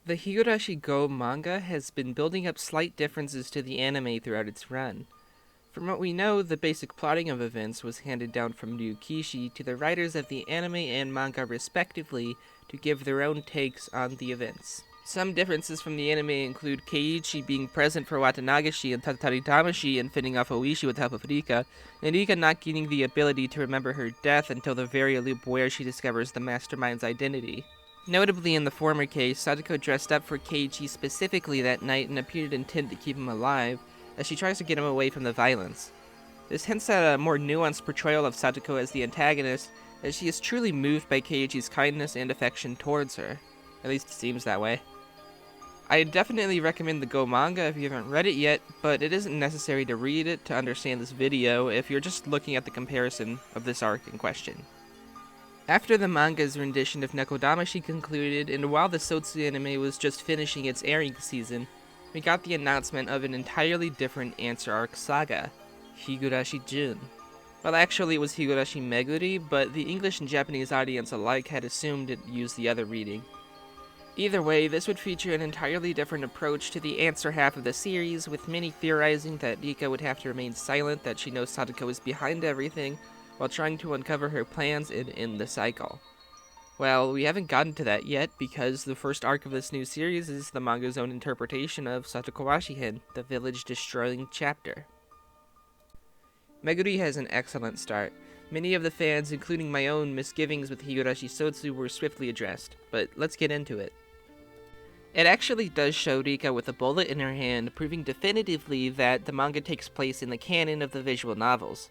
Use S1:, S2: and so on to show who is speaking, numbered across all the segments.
S1: The Higurashi Go manga has been building up slight differences to the anime throughout its run. From what we know, the basic plotting of events was handed down from Ryukishi to the writers of the anime and manga respectively to give their own takes on the events. Some differences from the anime include Keiichi being present for Watanagashi and Tatari Tamashi and fending off Oishi with the help of Rika, and Rika not gaining the ability to remember her death until the very loop where she discovers the mastermind's identity. Notably, in the former case, Sadako dressed up for Keiichi specifically that night and appeared intent to keep him alive, as she tries to get him away from the violence. This hints at a more nuanced portrayal of Sadako as the antagonist, as she is truly moved by Keiichi's kindness and affection towards her. At least it seems that way. I definitely recommend the Go manga if you haven't read it yet, but it isn't necessary to read it to understand this video if you're just looking at the comparison of this arc in question. After the manga's rendition of Nekodamashi concluded, and while the Sotsu anime was just finishing its airing season, we got the announcement of an entirely different answer arc saga, Higurashi Jun. Well, actually it was Higurashi Meguri, but the English and Japanese audience alike had assumed it used the other reading. Either way, this would feature an entirely different approach to the answer half of the series, with many theorizing that Rika would have to remain silent, that she knows Sadako is behind everything, while trying to uncover her plans and end the cycle. Well, we haven't gotten to that yet, because the first arc of this new series is the manga's own interpretation of Satokowashi, the village-destroying chapter. Meguri has an excellent start. Many of the fans, including my own misgivings with Higurashi Sotsu, were swiftly addressed, but let's get into it. It actually does show Rika with a bullet in her hand, proving definitively that the manga takes place in the canon of the visual novels.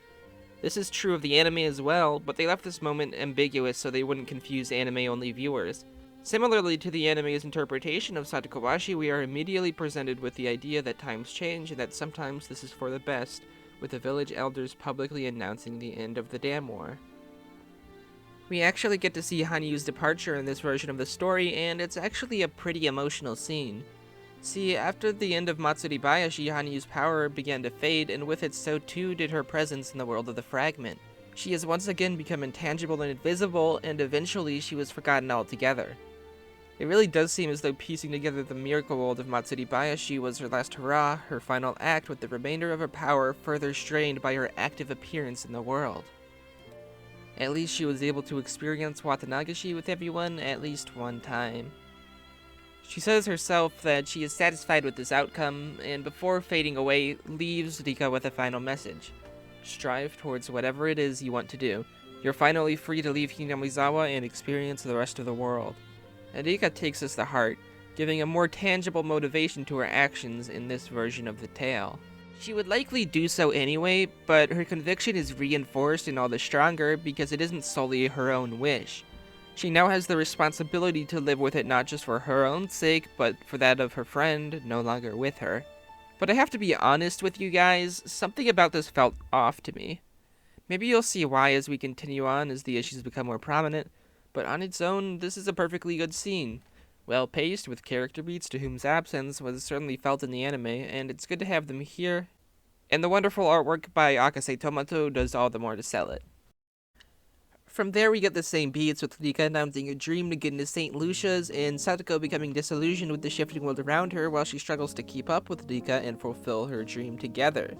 S1: This is true of the anime as well, but they left this moment ambiguous so they wouldn't confuse anime-only viewers. Similarly to the anime's interpretation of Satokowashi, we are immediately presented with the idea that times change and that sometimes this is for the best, with the village elders publicly announcing the end of the dam war. We actually get to see Hanyu's departure in this version of the story, and it's actually a pretty emotional scene. See, after the end of Matsuri Bayashi, Hanyu's power began to fade, and with it so too did her presence in the world of the fragment. She has once again become intangible and invisible, and eventually she was forgotten altogether. It really does seem as though piecing together the miracle world of Matsuri Bayashi was her last hurrah, her final act, with the remainder of her power further strained by her active appearance in the world. At least she was able to experience Watanagashi with everyone at least one time. She says herself that she is satisfied with this outcome, and before fading away, leaves Rika with a final message. Strive towards whatever it is you want to do. You're finally free to leave Hinamizawa and experience the rest of the world. And Rika takes this to heart, giving a more tangible motivation to her actions in this version of the tale. She would likely do so anyway, but her conviction is reinforced and all the stronger because it isn't solely her own wish. She now has the responsibility to live with it not just for her own sake, but for that of her friend no longer with her. But I have to be honest with you guys, something about this felt off to me. Maybe you'll see why as we continue on as the issues become more prominent, but on its own, this is a perfectly good scene. Well paced, with character beats to whom's absence was certainly felt in the anime, and it's good to have them here. And the wonderful artwork by Akase Tomato does all the more to sell it. From there we get the same beats, with Rika announcing a dream to get into St. Lucia's, and Sadako becoming disillusioned with the shifting world around her while she struggles to keep up with Rika and fulfill her dream together.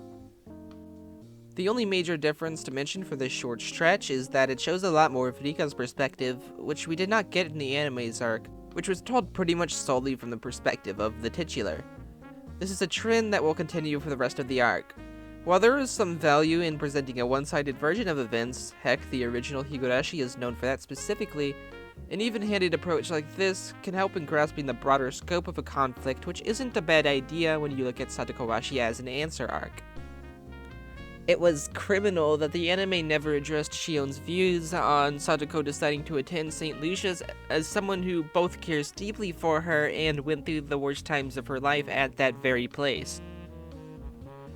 S1: The only major difference to mention for this short stretch is that it shows a lot more of Rika's perspective, which we did not get in the anime's arc, which was told pretty much solely from the perspective of the titular. This is a trend that will continue for the rest of the arc. While there is some value in presenting a one-sided version of events, heck, the original Higurashi is known for that specifically, an even-handed approach like this can help in grasping the broader scope of a conflict, which isn't a bad idea when you look at Satokowashi as an answer arc. It was criminal that the anime never addressed Shion's views on Sadako deciding to attend St. Lucia's, as someone who both cares deeply for her and went through the worst times of her life at that very place.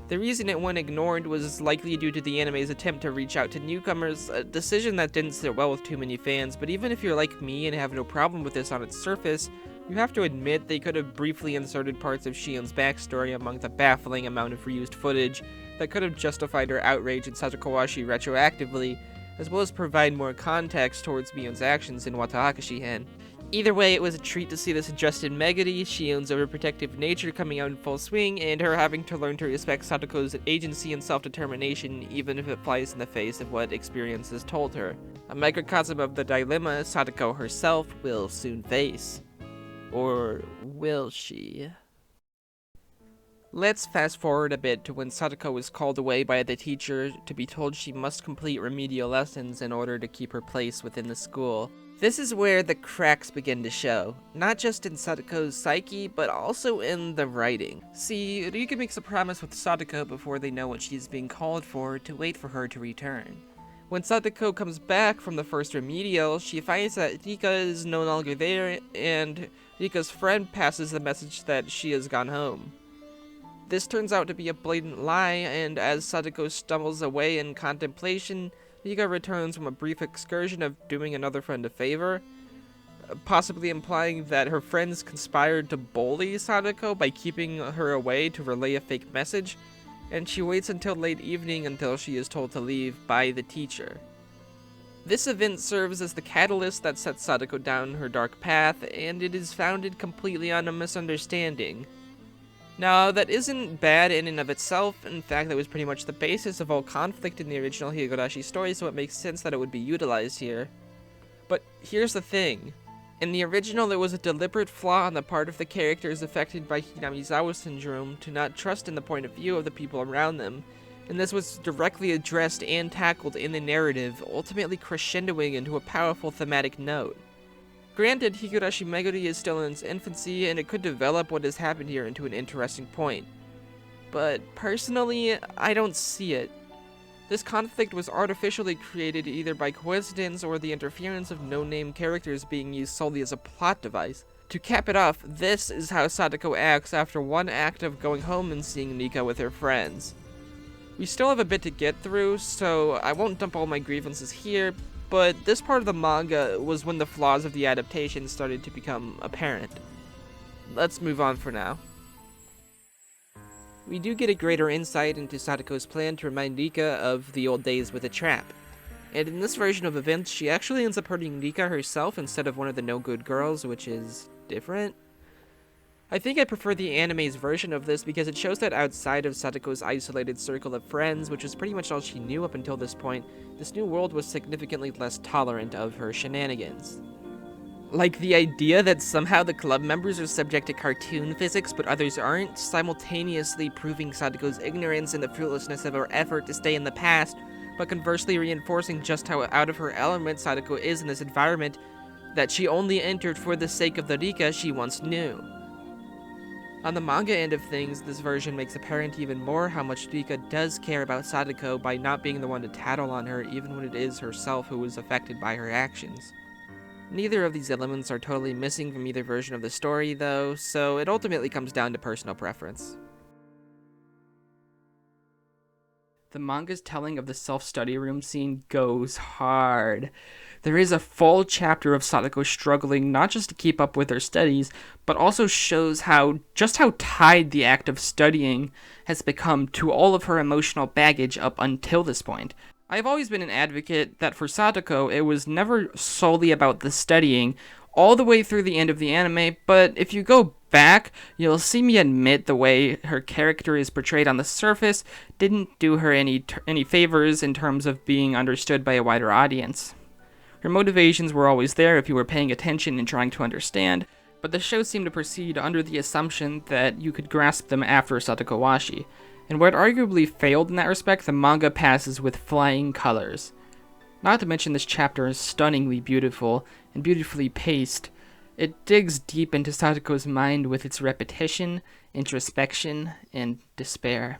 S1: The reason it went ignored was likely due to the anime's attempt to reach out to newcomers, a decision that didn't sit well with too many fans, but even if you're like me and have no problem with this on its surface, you have to admit they could have briefly inserted parts of Shion's backstory among the baffling amount of reused footage that could have justified her outrage in Satokowashi retroactively, as well as provide more context towards Mion's actions in Watakashi-hen. Either way, it was a treat to see this adjusted Meguri, Shion's overprotective nature coming out in full swing, and her having to learn to respect Satoko's agency and self-determination, even if it flies in the face of what experience has told her. A microcosm of the dilemma Sadako herself will soon face. Or will she? Let's fast forward a bit to when Sadako was called away by the teacher to be told she must complete remedial lessons in order to keep her place within the school. This is where the cracks begin to show, not just in Sadako's psyche, but also in the writing. See, Rika makes a promise with Sadako before they know what she's being called for to wait for her to return. When Sadako comes back from the first remedial, she finds that Rika is no longer there, and Rika's friend passes the message that she has gone home. This turns out to be a blatant lie, and as Sadako stumbles away in contemplation, Rika returns from a brief excursion of doing another friend a favor, possibly implying that her friends conspired to bully Sadako by keeping her away to relay a fake message, and she waits until late evening until she is told to leave by the teacher. This event serves as the catalyst that sets Sadako down her dark path, and it is founded completely on a misunderstanding. Now, that isn't bad in and of itself. In fact, that was pretty much the basis of all conflict in the original Higurashi story, so it makes sense that it would be utilized here. But here's the thing. In the original, there was a deliberate flaw on the part of the characters affected by Hinamizawa syndrome to not trust in the point of view of the people around them, and this was directly addressed and tackled in the narrative, ultimately crescendoing into a powerful thematic note. Granted, Higurashi Meguri is still in its infancy, and it could develop what has happened here into an interesting point. But personally, I don't see it. This conflict was artificially created either by coincidence or the interference of no-name characters being used solely as a plot device. To cap it off, this is how Sadako acts after one act of going home and seeing Nika with her friends. We still have a bit to get through, so I won't dump all my grievances here, but this part of the manga was when the flaws of the adaptation started to become apparent. Let's move on for now. We do get a greater insight into Satokos' plan to remind Rika of the old days with a trap. And in this version of events, she actually ends up hurting Rika herself instead of one of the no-good girls, which is different. I think I prefer the anime's version of this because it shows that outside of Satoko's isolated circle of friends, which was pretty much all she knew up until this point, this new world was significantly less tolerant of her shenanigans. Like the idea that somehow the club members are subject to cartoon physics but others aren't, simultaneously proving Satoko's ignorance and the fruitlessness of her effort to stay in the past, but conversely reinforcing just how out of her element Sadako is in this environment that she only entered for the sake of the Rika she once knew. On the manga end of things, this version makes apparent even more how much Rika does care about Sadako by not being the one to tattle on her even when it is herself who is affected by her actions. Neither of these elements are totally missing from either version of the story though, so it ultimately comes down to personal preference. The manga's telling of the self-study room scene goes hard. There is a full chapter of Sadako struggling not just to keep up with her studies, but also shows just how tied the act of studying has become to all of her emotional baggage up until this point. I've always been an advocate that for Sadako, it was never solely about the studying all the way through the end of the anime, but if you go back, you'll see me admit the way her character is portrayed on the surface didn't do her any favors in terms of being understood by a wider audience. Her motivations were always there if you were paying attention and trying to understand, but the show seemed to proceed under the assumption that you could grasp them after Satokowashi, and where it arguably failed in that respect, the manga passes with flying colors. Not to mention this chapter is stunningly beautiful and beautifully paced. It digs deep into Satoko's mind with its repetition, introspection, and despair.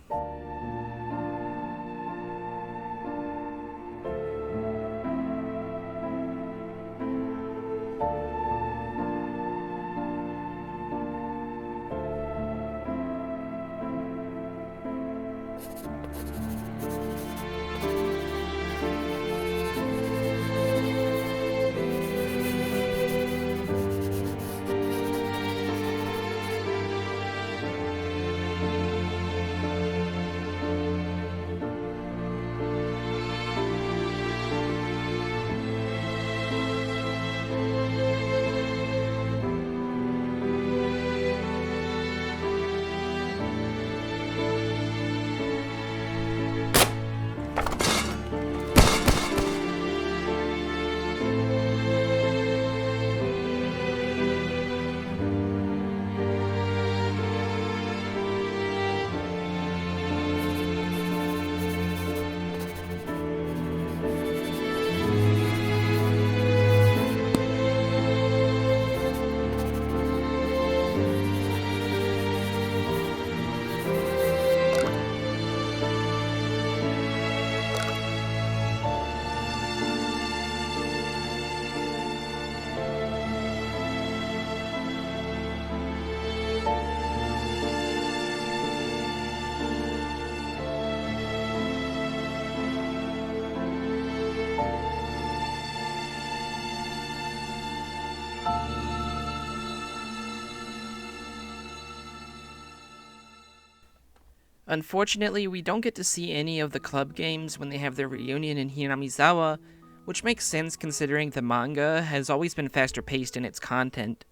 S1: Unfortunately, we don't get to see any of the club games when they have their reunion in Hinamizawa, which makes sense considering the manga has always been faster paced in its content.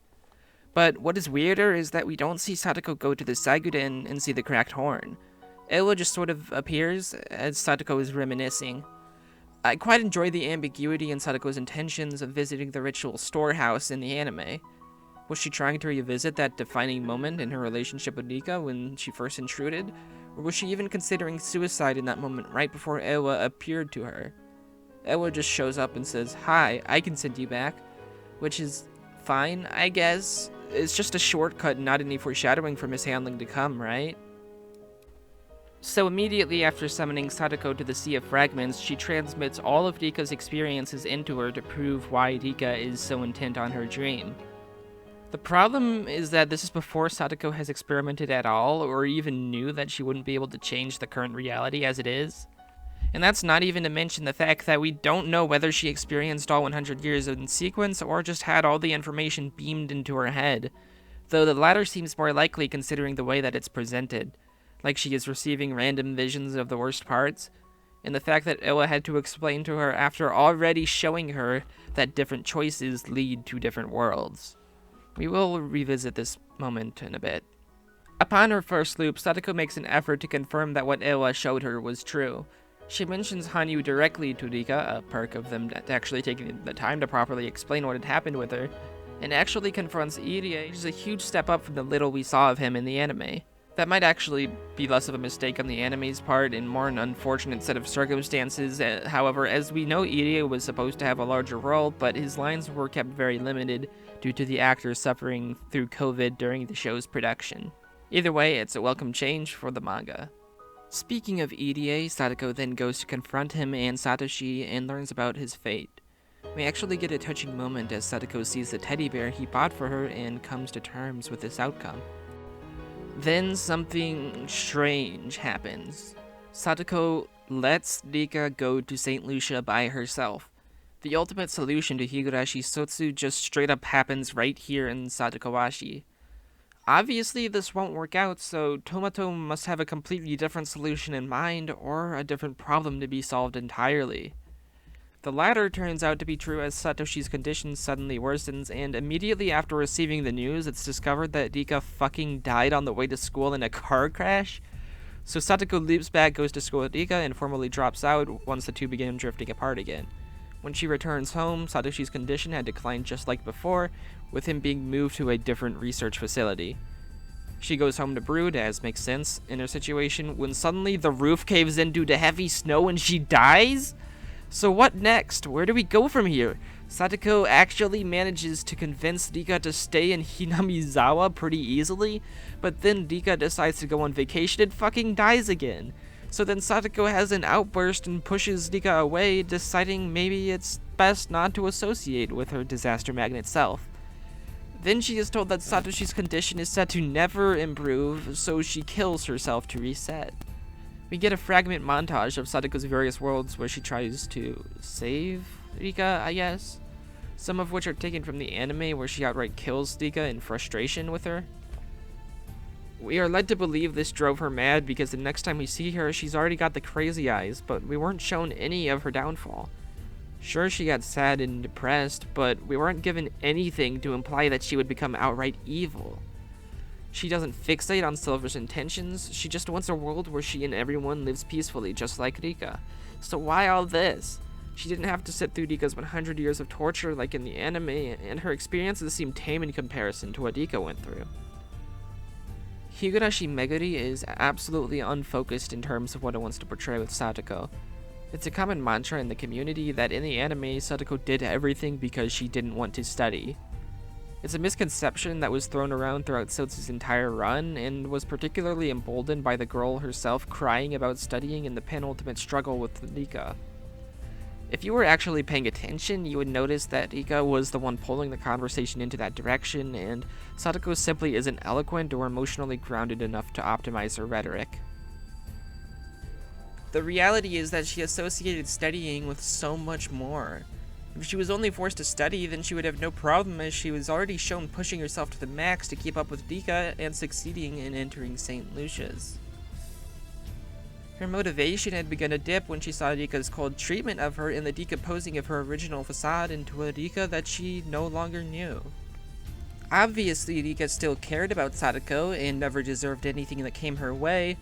S1: But what is weirder is that we don't see Sadako go to the Saiguden and see the cracked horn. Ella just sort of appears as Sadako is reminiscing. I quite enjoy the ambiguity in Sadako's intentions of visiting the ritual storehouse in the anime. Was she trying to revisit that defining moment in her relationship with Nika when she first intruded? Or was she even considering suicide in that moment right before Ewa appeared to her? Ewa just shows up and says, "Hi, I can send you back," which is fine, I guess. It's just a shortcut, not any foreshadowing for mishandling to come, right? So immediately after summoning Sadako to the Sea of Fragments, she transmits all of Rika's experiences into her to prove why Rika is so intent on her dream. The problem is that this is before Sadako has experimented at all, or even knew that she wouldn't be able to change the current reality as it is. And that's not even to mention the fact that we don't know whether she experienced all 100 years in sequence or just had all the information beamed into her head, though the latter seems more likely considering the way that it's presented, like she is receiving random visions of the worst parts, and the fact that Ella had to explain to her after already showing her that different choices lead to different worlds. We will revisit this moment in a bit. Upon her first loop, Sadako makes an effort to confirm that what Ella showed her was true. She mentions Hanyu directly to Rika, a perk of them actually taking the time to properly explain what had happened with her, and actually confronts Irie, which is a huge step up from the little we saw of him in the anime. That might actually be less of a mistake on the anime's part and more an unfortunate set of circumstances. However, as we know, Irie was supposed to have a larger role, but his lines were kept very limited due to the actor suffering through COVID during the show's production. Either way, it's a welcome change for the manga. Speaking of Irie, Sadako then goes to confront him and Satoshi and learns about his fate. We actually get a touching moment as Sadako sees the teddy bear he bought for her and comes to terms with this outcome. Then something strange happens. Sadako lets Rika go to St. Lucia by herself. The ultimate solution to Higurashi Sotsu just straight up happens right here in Satokowashi. Obviously this won't work out, so Tomato must have a completely different solution in mind or a different problem to be solved entirely. The latter turns out to be true as Satoshi's condition suddenly worsens, and immediately after receiving the news, it's discovered that Rika fucking died on the way to school in a car crash. So Satoko leaps back, goes to school with Rika, and formally drops out once the two begin drifting apart again. When she returns home, Satoshi's condition had declined just like before, with him being moved to a different research facility. She goes home to brood, as makes sense in her situation, when suddenly the roof caves in due to heavy snow and she dies? So what next? Where do we go from here? Sadako actually manages to convince Rika to stay in Hinamizawa pretty easily, but then Rika decides to go on vacation and fucking dies again. So then Sadako has an outburst and pushes Rika away, deciding maybe it's best not to associate with her disaster magnet self. Then she is told that Satoshi's condition is set to never improve, so she kills herself to reset. We get a fragment montage of Sadako's various worlds where she tries to save Rika, I guess. Some of which are taken from the anime where she outright kills Rika in frustration with her. We are led to believe this drove her mad because the next time we see her, she's already got the crazy eyes, but we weren't shown any of her downfall. Sure, she got sad and depressed, but we weren't given anything to imply that she would become outright evil. She doesn't fixate on Silver's intentions, she just wants a world where she and everyone lives peacefully, just like Rika. So why all this? She didn't have to sit through Rika's 100 years of torture like in the anime, and her experiences seem tame in comparison to what Rika went through. Higurashi Meguri is absolutely unfocused in terms of what it wants to portray with Satoko. It's a common mantra in the community that in the anime, Satoko did everything because she didn't want to study. It's a misconception that was thrown around throughout Sotsu's entire run, and was particularly emboldened by the girl herself crying about studying in the penultimate struggle with Rika. If you were actually paying attention, you would notice that Rika was the one pulling the conversation into that direction, and Satoko simply isn't eloquent or emotionally grounded enough to optimize her rhetoric. The reality is that she associated studying with so much more. If she was only forced to study, then she would have no problem, as she was already shown pushing herself to the max to keep up with Rika and succeeding in entering St. Lucia's. Her motivation had begun to dip when she saw Rika's cold treatment of her and the decomposing of her original facade into a Rika that she no longer knew. Obviously, Rika still cared about Sadako and never deserved anything that came her way,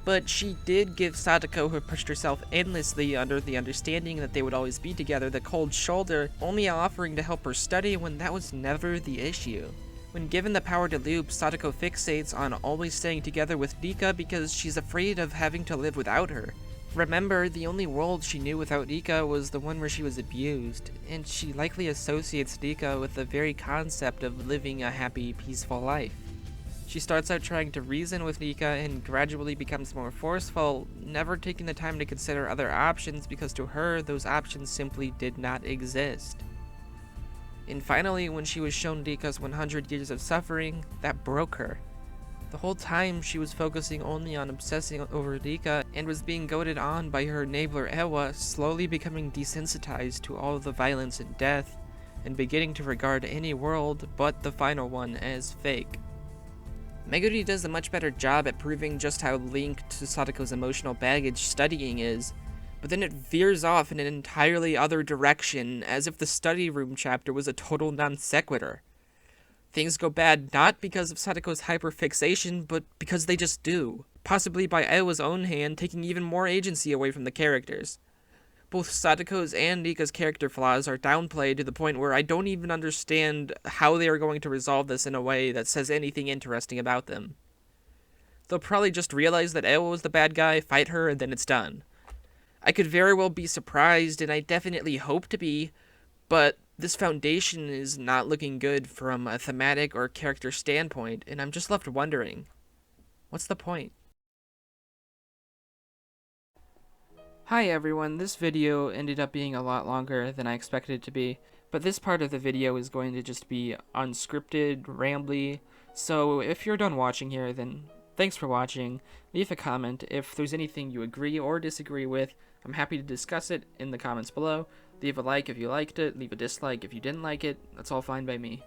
S1: but she did give Sadako, who pushed herself endlessly under the understanding that they would always be together, the cold shoulder, only offering to help her study when that was never the issue. When given the power to loop, Sadako fixates on always staying together with Rika because she's afraid of having to live without her. Remember, the only world she knew without Rika was the one where she was abused, and she likely associates Rika with the very concept of living a happy, peaceful life. She starts out trying to reason with Rika and gradually becomes more forceful, never taking the time to consider other options because to her, those options simply did not exist. And finally, when she was shown Rika's 100 years of suffering, that broke her. The whole time, she was focusing only on obsessing over Rika and was being goaded on by her enabler Ewa, slowly becoming desensitized to all of the violence and death, and beginning to regard any world but the final one as fake. Meguri does a much better job at proving just how linked to Sadako's emotional baggage studying is, but then it veers off in an entirely other direction, as if the study room chapter was a total non sequitur. Things go bad not because of Sadako's hyperfixation, but because they just do, possibly by Ewa's own hand, taking even more agency away from the characters. Both Sadako's and Rika's character flaws are downplayed to the point where I don't even understand how they are going to resolve this in a way that says anything interesting about them. They'll probably just realize that Ewa was the bad guy, fight her, and then it's done. I could very well be surprised, and I definitely hope to be, but this foundation is not looking good from a thematic or character standpoint, and I'm just left wondering, what's the point? Hi everyone, this video ended up being a lot longer than I expected it to be, but this part of the video is going to just be unscripted, rambly, so if you're done watching here, then thanks for watching. Leave a comment if there's anything you agree or disagree with. I'm happy to discuss it in the comments below. Leave a like if you liked it, leave a dislike if you didn't like it, that's all fine by me.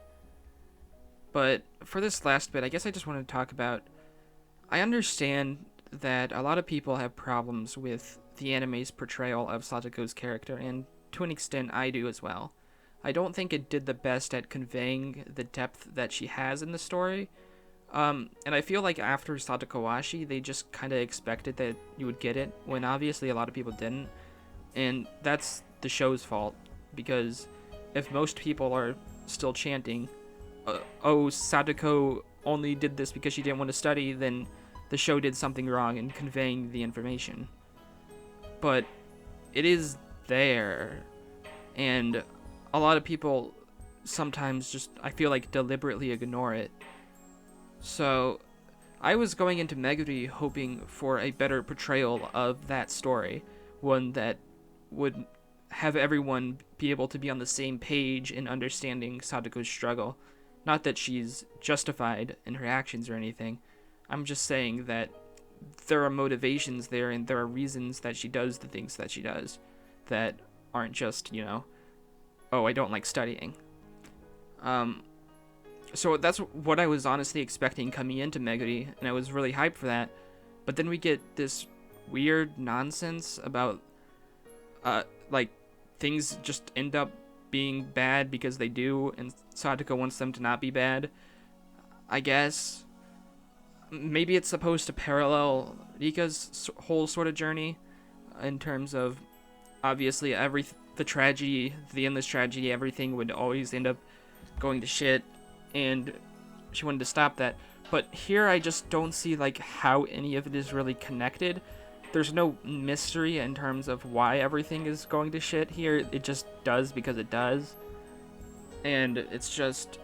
S1: But for this last bit, I guess I just want to talk about, I understand that a lot of people have problems with the anime's portrayal of Satoko's character, and to an extent I do as well. I don't think it did the best at conveying the depth that she has in the story, and I feel like after Satokowashi, they just kind of expected that you would get it, when obviously a lot of people didn't, and that's the show's fault, because if most people are still chanting, oh, Sadako only did this because she didn't want to study, then the show did something wrong in conveying the information. But it is there, and a lot of people sometimes just, I feel like, deliberately ignore it. So I was going into Meguri hoping for a better portrayal of that story, one that would have everyone be able to be on the same page in understanding Sadako's struggle. Not that she's justified in her actions or anything. I'm just saying that there are motivations there, and there are reasons that she does the things that she does that aren't just, oh, I don't like studying. So that's what I was honestly expecting coming into Meguri, and I was really hyped for that. But then we get this weird nonsense about, like, things just end up being bad because they do, and Sadako wants them to not be bad, I guess. Maybe it's supposed to parallel Rika's whole sort of journey in terms of, obviously, the tragedy, the endless tragedy, everything would always end up going to shit, and she wanted to stop that. But here I just don't see, like, how any of it is really connected. There's no mystery in terms of why everything is going to shit here. It just does because it does. And it's just,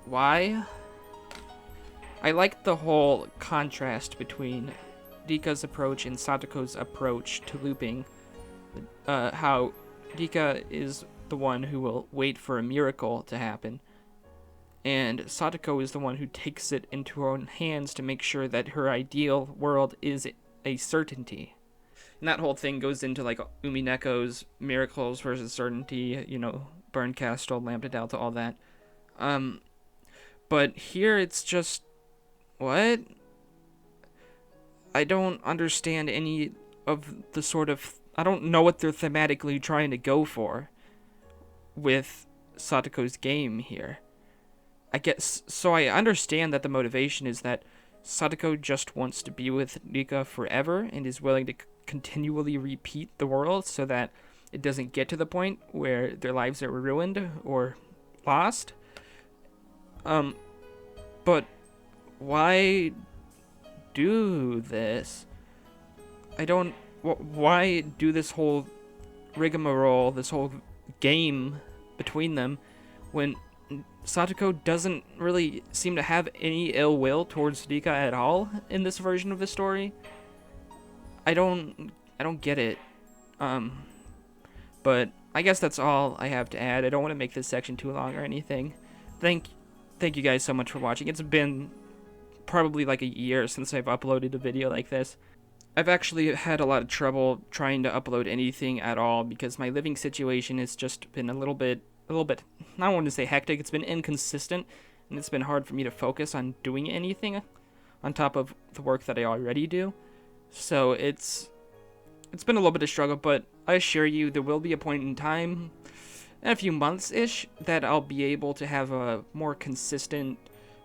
S1: why? I like the whole contrast between Rika's approach and Satoko's approach to looping. How Rika is the one who will wait for a miracle to happen, and Satoko is the one who takes it into her own hands to make sure that her ideal world is a certainty. And that whole thing goes into, like, Umineko's miracles versus certainty, Burn Castle, Lambda Delta, all that. But here it's just, what? I don't understand any
S2: of the sort of, I don't know what they're thematically trying to go for with Satoko's game here. I guess, so I understand that the motivation is that Sadako just wants to be with Rika forever and is willing to continually repeat the world so that it doesn't get to the point where their lives are ruined or lost. But why do this? I don't. Why do this whole rigmarole, this whole game between them, when Satoko doesn't really seem to have any ill will towards Rika at all in this version of the story? I don't get it. But I guess that's all I have to add. I don't want to make this section too long or anything. Thank you guys so much for watching. It's been probably like a year since I've uploaded a video like this. I've actually had a lot of trouble trying to upload anything at all because my living situation has just been a little bit, I don't want to say hectic, it's been inconsistent, and it's been hard for me to focus on doing anything on top of the work that I already do. So it's been a little bit of struggle, but I assure you there will be a point in time, in a few months-ish, that I'll be able to have a more consistent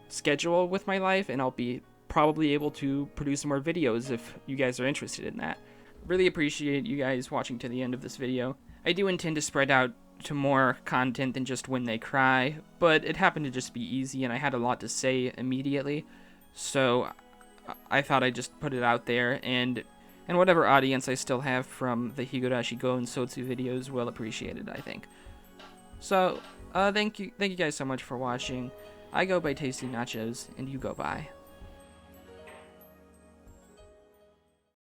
S2: schedule with my life, and I'll be probably able to produce more videos if you guys are interested in that. Really appreciate you guys watching to the end of this video. I do intend to spread out to more content than just When They Cry, but it happened to just be easy and I had a lot to say immediately, so I thought I'd just put it out there, and whatever audience I still have from the Higurashi Go and Sotsu videos will appreciate it, I think. So, thank you guys so much for watching. I go by Tasty Nachos, and you go by